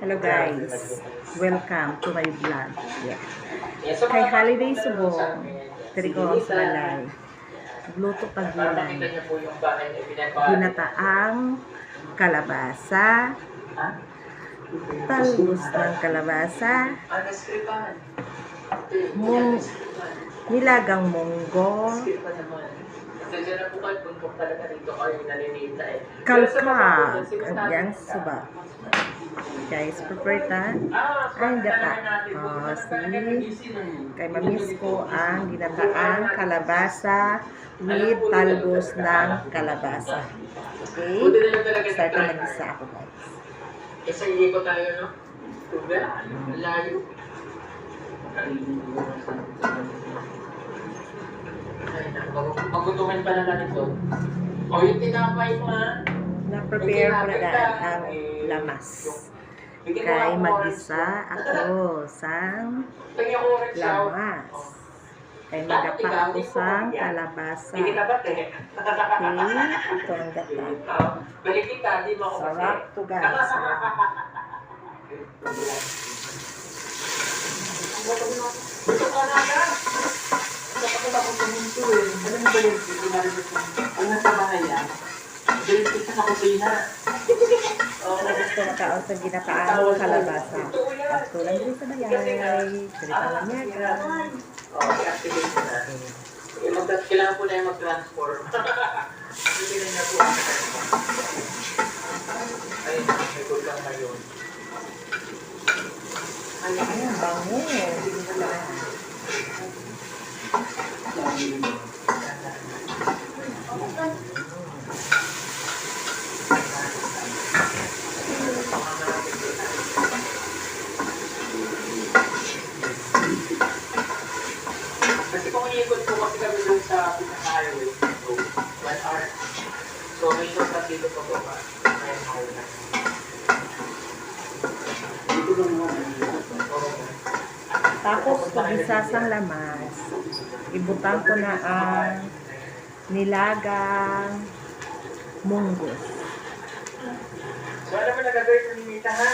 Hello guys, welcome to my vlog. Yeah. Kay Holiday Subong, diri ko sa balay. Gluto pagulay. Ginataang kalabasa, talbos ng kalabasa, nilagang munggo, kalkag, ang suba. Guys, prepare ang gata. Kay mamiss ko ang ginataang kalabasa with talbos ng kalabasa. Okay? Start na mag-isa ako guys. Isa hindi ko tayo, no? Tuber? Layo. Ay, magutumin pa na natin ito. O, yung tinapay mo, ha? Na-prepare ko na daan ang lamas. Kay mag-isa ako sang lamas. Kay magapa ako sang kalabasa. Okay? Ito ang gata. Sarap to guys. Ang nasa bahay yan, diretso sa kusina. Gusto makaon sa ginataang kalabasa. At tulang din sa bayay. Salita lang niya. I-activate mo na. Kailangan po na yung mag-transform. Hindi na niya po ang ayun, may gulgang ngayon. Ayun, bango. Kasi kung iikot po kasi kami doon sa pinaka-highway, so 1 hour. So may shortcut dito pa po ba? May highway. Dito lang mo. Tapos, pag-isasang lamas, ibutang ko na ang nilagang munggos. So alam mo na gagawin mo ni Nita, ha?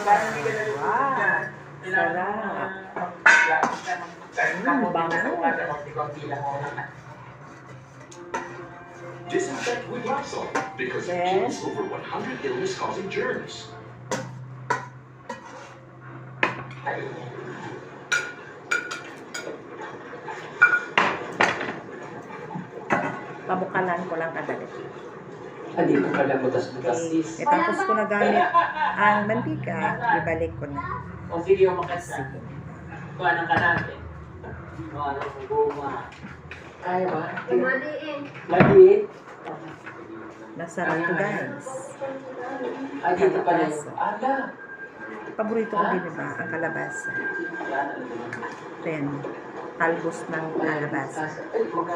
Parang hindi ka nalulunod na. Disinfect with Lysol because it kills over 100 illness-causing germs. Pabukalan ko lang kadali. Hindi ko pala butas-butas sis. Tapos ko na gamit ang mantika, ibalik ko na. O sige, umakas na. Kuhanan ka natin. Kuhanan mo guma. Kaya ba? Maliit. Masarap to guys. Dito pala yung ala. Paborito ko din ba ang kalabasa. Then, talbos ng kalabasa.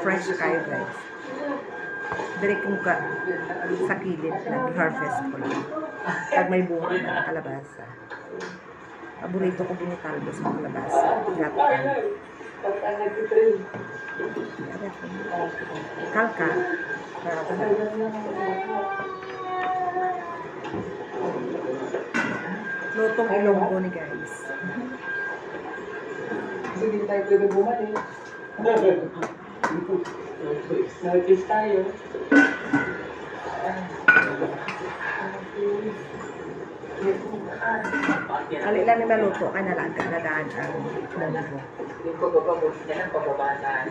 Fresh kayo guys. Direct kong sa kilid, nag-harvest ko lang. Pag may bunga na kalabasa. Paborito ko din yung talbos ng kalabasa. Gatan. Kalka. Lutong ilonggo ni guys. Sige tayo pwede bumalik. Notice tayo. Alilan ni maluto ka na lang nadaan ang munggo. Yung pagbababuti na lang, pababaan.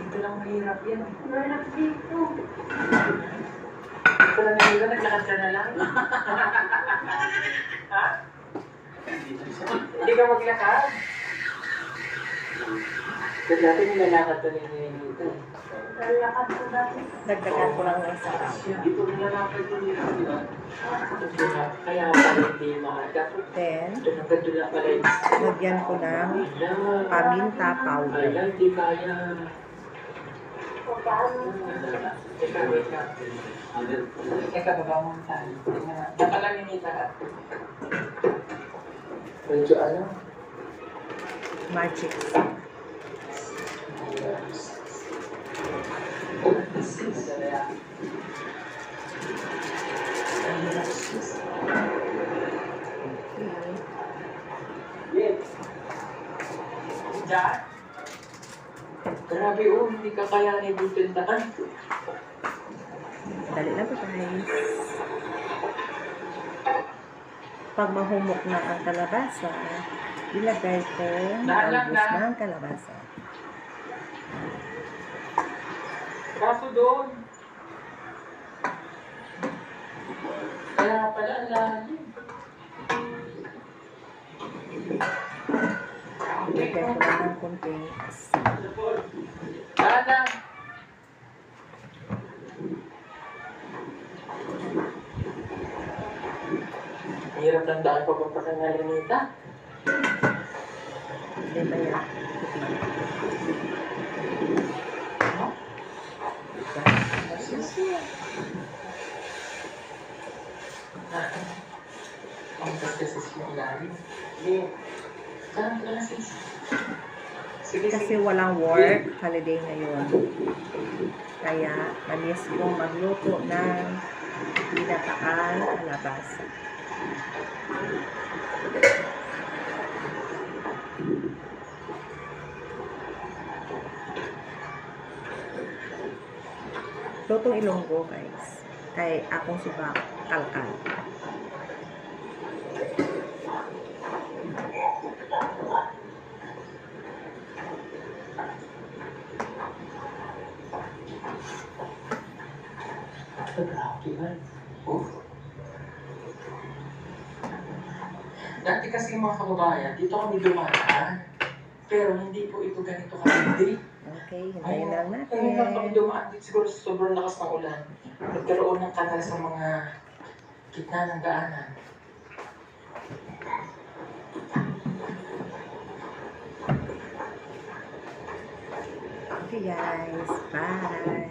Dito lang mahirap yan. Mahirap dito. Dito lang mahirap, naglakad ka na lang. Ha? Hindi ka maglakad? Kasi dati nilalakad ka nila dito. Dagdagan ko lang ng sarap. Dito nilalakad ko nila. Kaya pala hindi makagap. Then, Nagkadula pala yung lagyan ko ng paminta powder. Ay, hindi kaya. Teka, baba mo tayo. Nakalangin lahat. Medyo ano? Magic. dyan. Grabe oh, hindi ka kaya ni Butindakan. Dali lang po guys. Pag mahumok na ang kalabasa, ilagay ko Dahan-dahan talbos na. ng kalabasa. Kaso doon. Kaya pala ang lalim. Ilagay ko lang ng konting asin. Dahan. Hirap ng daan papunta kay Nalinita. Hindi ba yan? Ang gasgasis mo ilalim. Hindi. Saan ka na sis? Sige, Kasi sige. walang work, holiday ngayon. Kaya, manis ko magluto ng binataang kalabasa. Lutong ilonggo guys. Kay akong subak kalkal. Grabe man. Oh. Dati kasi mga kababayan, dito kami dumaan. Pero hindi po ito ganito katindi. Okay, hintayin lang Kaya lang kami natin. dumaan dito siguro sa sobrang lakas ng ulan. Nagkaroon ng kanal sa mga gitna ng daanan. Okay guys, bye!